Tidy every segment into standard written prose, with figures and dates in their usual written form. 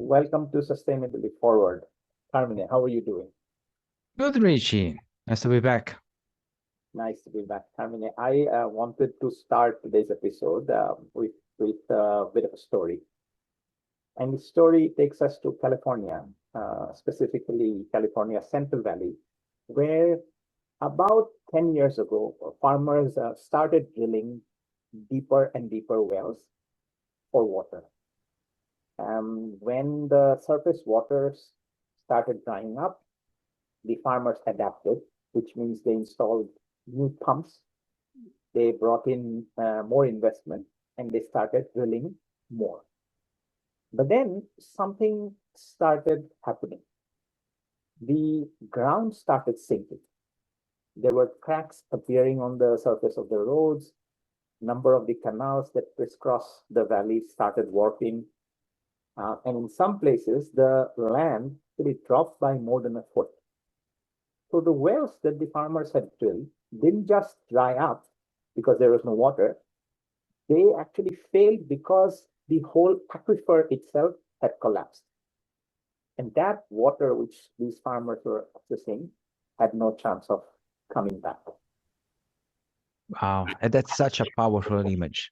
welcome to Sustainability Forward. Carmine, how are you doing? Good, Richie. Nice to be back. Nice to be back, Carmine. I wanted to start today's episode with a bit of a story. And the story takes us to California, specifically California Central Valley, where about 10 years ago, farmers started drilling deeper and deeper wells for water. When the surface waters started drying up, the farmers adapted, which means they installed new pumps, they brought in more investment, and they started drilling more. But then something started happening. The ground started sinking. There were cracks appearing on the surface of the roads. Number of the canals that crisscross the valley started warping. And in some places, the land really dropped by more than a foot. So the wells that the farmers had drilled didn't just dry up because there was no water. They actually failed because the whole aquifer itself had collapsed. And that water which these farmers were accessing had no chance of coming back. Wow, and that's such a powerful image.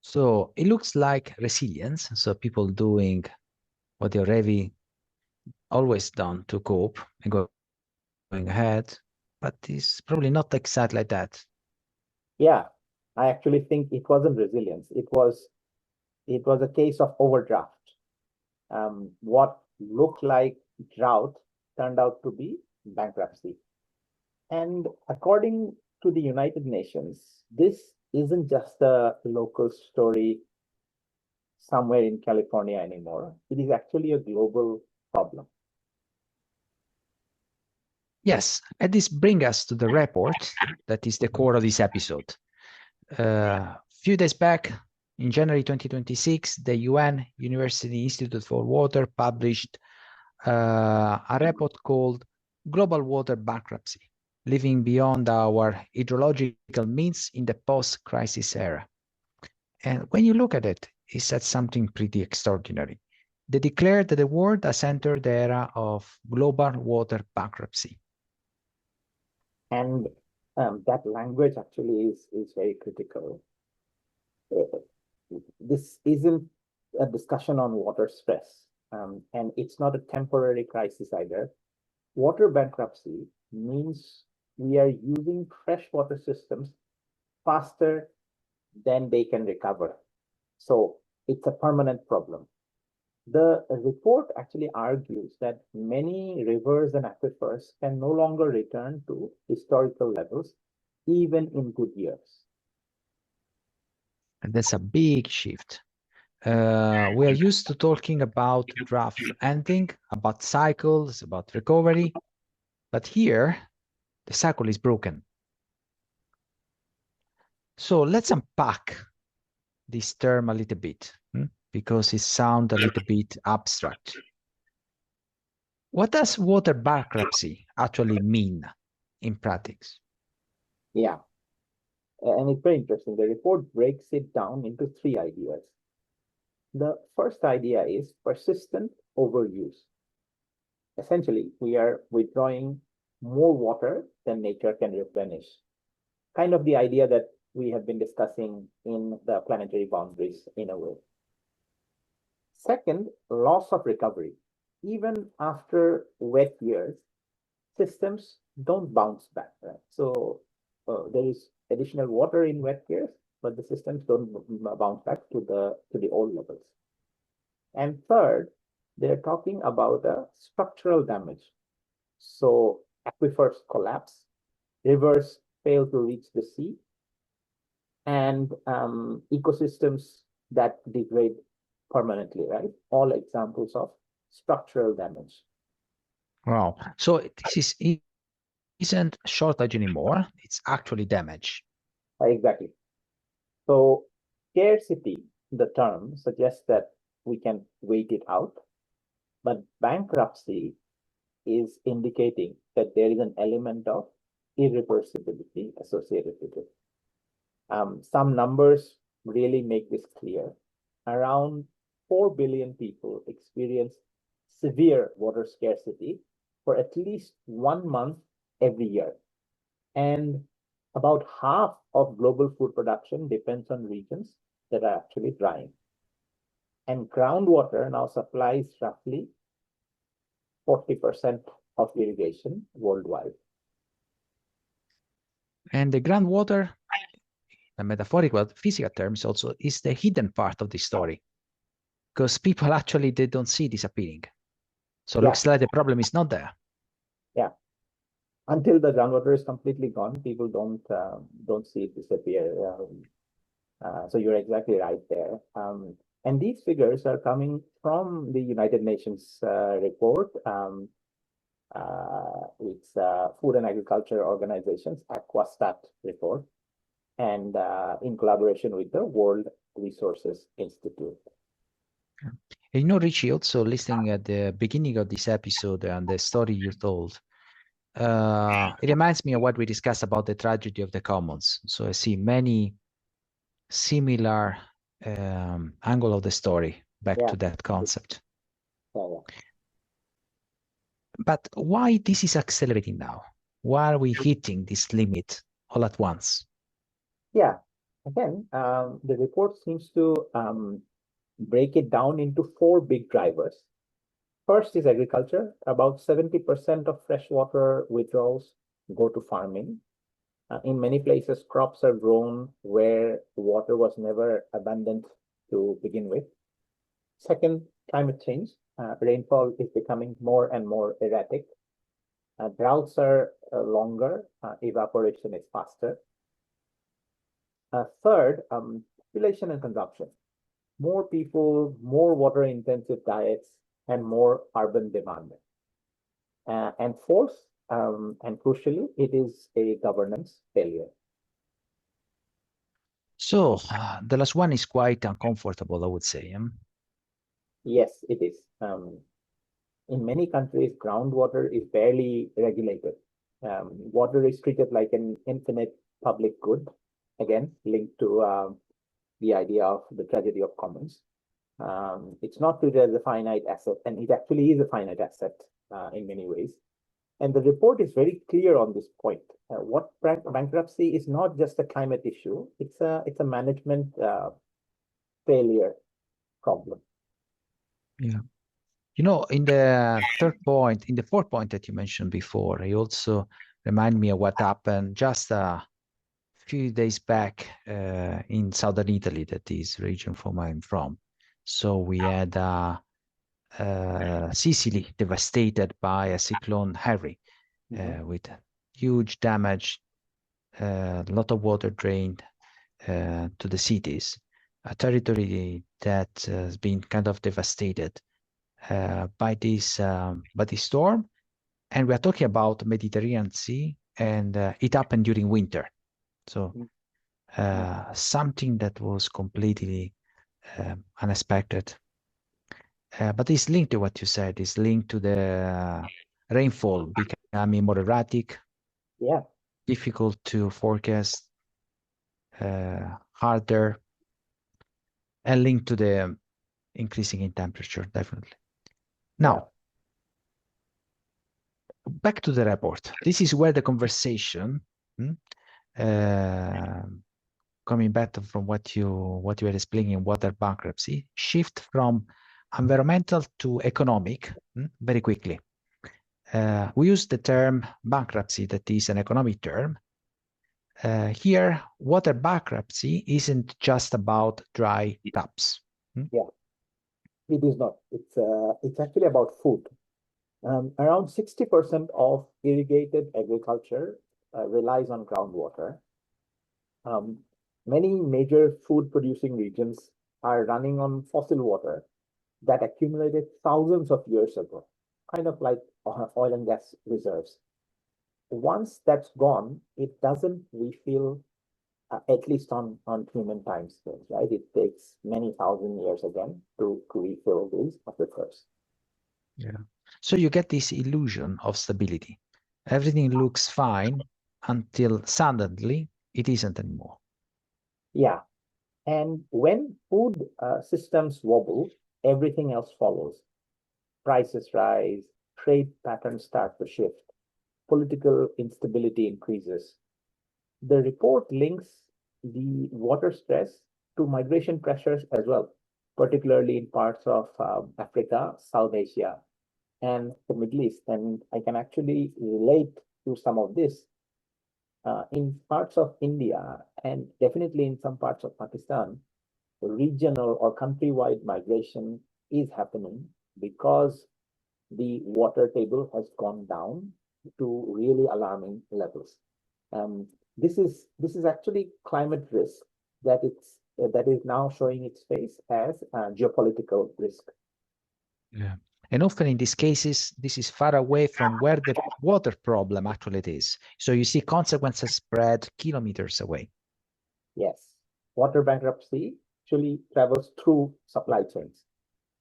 So it looks like resilience. So people doing what they already always done to cope and going ahead, but it's probably not exactly like that. Yeah, I actually think it wasn't resilience. It was a case of overdraft. What looked like drought turned out to be bankruptcy. And according to the United Nations, this isn't just a local story somewhere in California anymore. It is actually a global problem. Yes, and this brings us to the report that is the core of this episode. A few days back, in January 2026, the UN University Institute for Water published a report called Global Water Bankruptcy, Living Beyond Our Hydrological Means in the Post-Crisis Era. And when you look at it, it said something pretty extraordinary. They declared that the world has entered the era of global water bankruptcy. And that language actually is very critical. This isn't a discussion on water stress, and it's not a temporary crisis either. Water bankruptcy means we are using freshwater systems faster than they can recover. So it's a permanent problem. The report actually argues that many rivers and aquifers can no longer return to historical levels, even in good years. And that's a big shift. We are used to talking about drought ending, about cycles, about recovery, but here the cycle is broken. So let's unpack this term a little bit, because it sounds a little bit abstract. What does water bankruptcy actually mean in practice? Yeah, and it's very interesting. The report breaks it down into three ideas. The first idea is persistent overuse. Essentially, we are withdrawing more water than nature can replenish. Kind of the idea that we have been discussing in the planetary boundaries in a way. Second, loss of recovery. Even after wet years, systems don't bounce back, right? So there is additional water in wet years, but the systems don't bounce back to the old levels. And third, they're talking about a structural damage. So aquifers collapse, rivers fail to reach the sea, and ecosystems that degrade permanently, right? All examples of structural damage. Wow. So this isn't shortage anymore, it's actually damage. Exactly. So scarcity, the term, suggests that we can wait it out, but bankruptcy is indicating that there is an element of irreversibility associated with it. Some numbers really make this clear. Around 4 billion people experience severe water scarcity for at least 1 month every year. And about half of global food production depends on regions that are actually drying. And groundwater now supplies roughly 40% of irrigation worldwide. And the groundwater, in metaphorical, physical terms, also is the hidden part of the story, because people actually, they don't see disappearing. So it looks like the problem is not there. Yeah. Until the groundwater is completely gone, people don't see it disappear. So you're exactly right there. And these figures are coming from the United Nations report. It's Food and Agriculture Organization's Aquastat report, and in collaboration with the World Resources Institute. And you know, Richie, also listening at the beginning of this episode and the story you told, it reminds me of what we discussed about the tragedy of the commons. So I see many similar angle of the story back to that concept. But why this is accelerating now? Why are we hitting this limit all at once? Yeah, again, the report seems to break it down into 4 big drivers. First is agriculture. About 70% of freshwater withdrawals go to farming. In many places, crops are grown where water was never abundant to begin with. Second, climate change. Rainfall is becoming more and more erratic. Droughts are longer. Evaporation is faster. Third, population and consumption. More people, more water-intensive diets, and more urban demand. And fourth, and crucially, it is a governance failure. So the last one is quite uncomfortable, I would say. Yes, it is. In many countries, groundwater is barely regulated. Water is treated like an infinite public good, again, linked to the idea of the tragedy of commons. It's not treated as a finite asset, and it actually is a finite asset in many ways. And the report is very clear on this point. What bankruptcy is not just a climate issue; it's a management failure problem. Yeah. You know, in the fourth point that you mentioned before, it also remind me of what happened just a few days back in southern Italy, that is region from I'm from. So we had Sicily devastated by a cyclone Harry, with huge damage, a lot of water drained to the cities, a territory that has been kind of devastated by this storm. And we are talking about Mediterranean Sea, and it happened during winter. So something that was completely unexpected. But it's linked to what you said. It's linked to the rainfall becoming more erratic, difficult to forecast, harder, and linked to the increasing in temperature, definitely. Now, back to the report. This is where the conversation, coming back from what you were explaining, water bankruptcy, shift from environmental to economic very quickly. We use the term bankruptcy, that is an economic term. Here, water bankruptcy isn't just about dry taps. Yeah, it is not. It's actually about food. Around 60% of irrigated agriculture relies on groundwater. Many major food-producing regions are running on fossil water that accumulated thousands of years ago, kind of like oil and gas reserves. Once that's gone, it doesn't refill, at least on human timescales, right? It takes many thousand years again to refill these aquifers. Yeah. So you get this illusion of stability. Everything looks fine until suddenly it isn't anymore. Yeah. And when food systems wobble, everything else follows. Prices rise, trade patterns start to shift, political instability increases. The report links the water stress to migration pressures as well, particularly in parts of Africa, South Asia, and the Middle East. And I can actually relate to some of this. In parts of India, and definitely in some parts of Pakistan, regional or countrywide migration is happening because the water table has gone down to really alarming levels. This is actually climate risk that is now showing its face as a geopolitical risk. Yeah. And often in these cases, this is far away from where the water problem actually is. So you see consequences spread kilometers away. Yes, water bankruptcy actually travels through supply chains.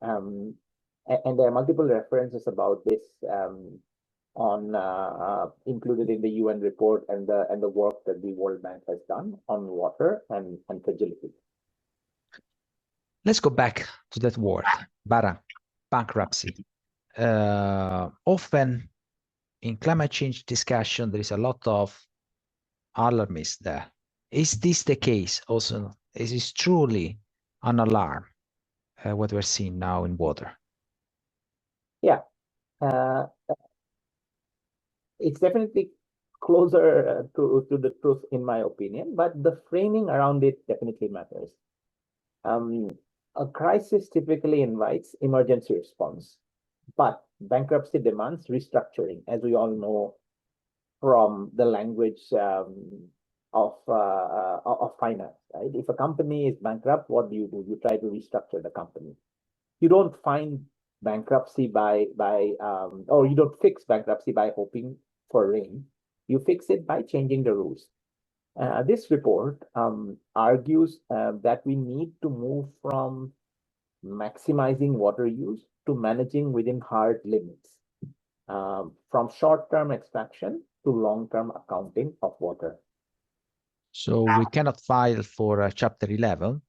And there are multiple references about this included in the UN report and the work that the World Bank has done on water and fragility. Let's go back to that word, bankruptcy. Often in climate change discussion, there is a lot of alarmists there. Is this the case also? Is this truly an alarm, what we're seeing now in water? Yeah, it's definitely closer to the truth, in my opinion, but the framing around it definitely matters. A crisis typically invites emergency response, but bankruptcy demands restructuring, as we all know from the language of finance, right? If a company is bankrupt, what do? You try to restructure the company. You don't find bankruptcy or you don't fix bankruptcy by hoping for rain. You fix it by changing the rules. This report argues that we need to move from maximizing water use to managing within hard limits, from short-term extraction to long-term accounting of water. So we cannot file for Chapter 11.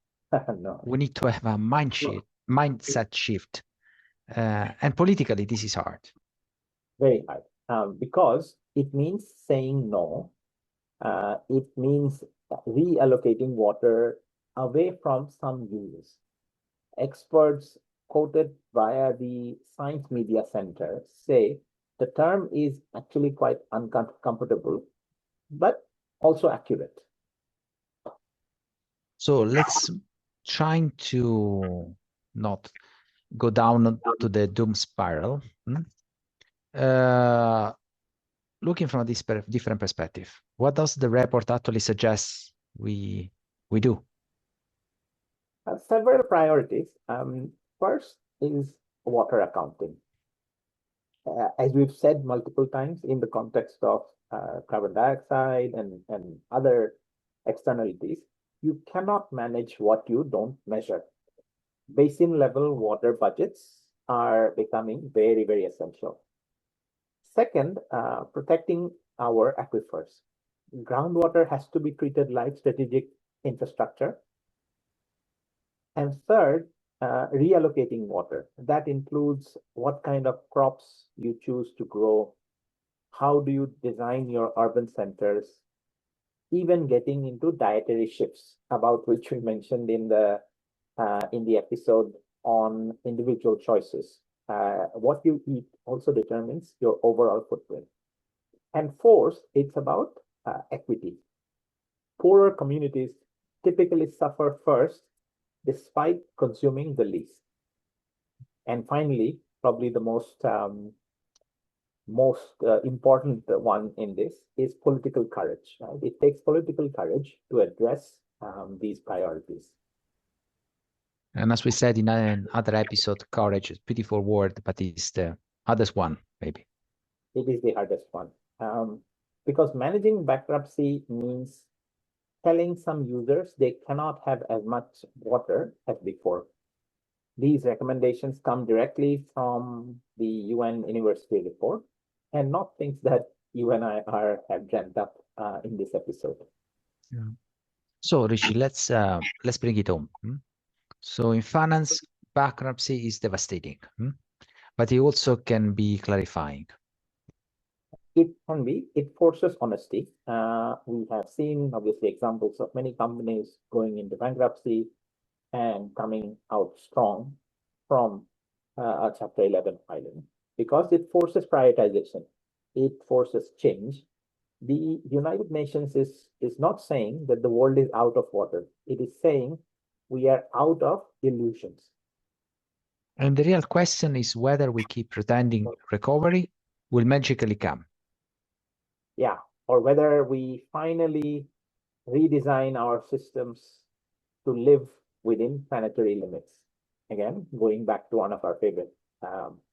No. We need to have a mindset shift. And politically, this is hard. Very hard, because it means saying no. It means reallocating water away from some uses. Experts quoted via the Science Media Center say the term is actually quite uncomfortable, but also accurate. So let's try to not go down to the doom spiral. Looking from this different perspective, what does the report actually suggest we do? Several priorities. First is water accounting. As we've said multiple times in the context of carbon dioxide and other externalities, you cannot manage what you don't measure. Basin level water budgets are becoming very, very essential. Second, protecting our aquifers. Groundwater has to be treated like strategic infrastructure. And third, reallocating water. That includes what kind of crops you choose to grow, how do you design your urban centers, even getting into dietary shifts, about which we mentioned in the episode on individual choices. What you eat also determines your overall footprint. And fourth, it's about equity. Poorer communities typically suffer first, despite consuming the least. And finally, probably the most important one in this is political courage. Right? It takes political courage to address these priorities. And as we said in another episode, courage is a beautiful word, but it's the hardest one, maybe. It is the hardest one. Because managing bankruptcy means telling some users they cannot have as much water as before. These recommendations come directly from the UN University report and not things that you and I have dreamt up in this episode. Yeah. So Rishi, let's bring it home. So in finance, bankruptcy is devastating, but it also can be clarifying. It can be. It forces honesty. We have seen, obviously, examples of many companies going into bankruptcy and coming out strong from a Chapter 11 filing because it forces prioritization. It forces change. The United Nations is not saying that the world is out of water. It is saying we are out of illusions. And the real question is whether we keep pretending recovery will magically come. Yeah, or whether we finally redesign our systems to live within planetary limits. Again, going back to one of our favorite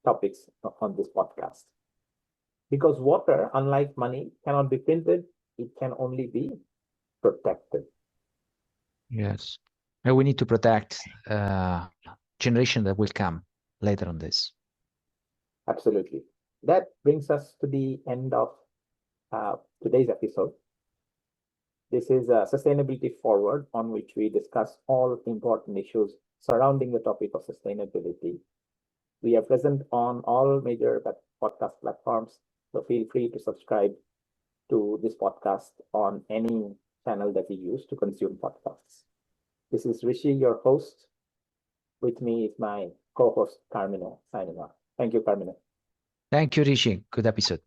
topics on this podcast. Because water, unlike money, cannot be printed, it can only be protected. Yes. And we need to protect generation that will come later on this. Absolutely. That brings us to the end of today's episode. This is a Sustainability Forward, on which we discuss all important issues surrounding the topic of sustainability. We are present on all major podcast platforms, so feel free to subscribe to this podcast on any channel that you use to consume podcasts. This is Rishi, your host. With me is my co-host, Carmina, signing off. Thank you, Carmina. Thank you, Rishi. Good episode.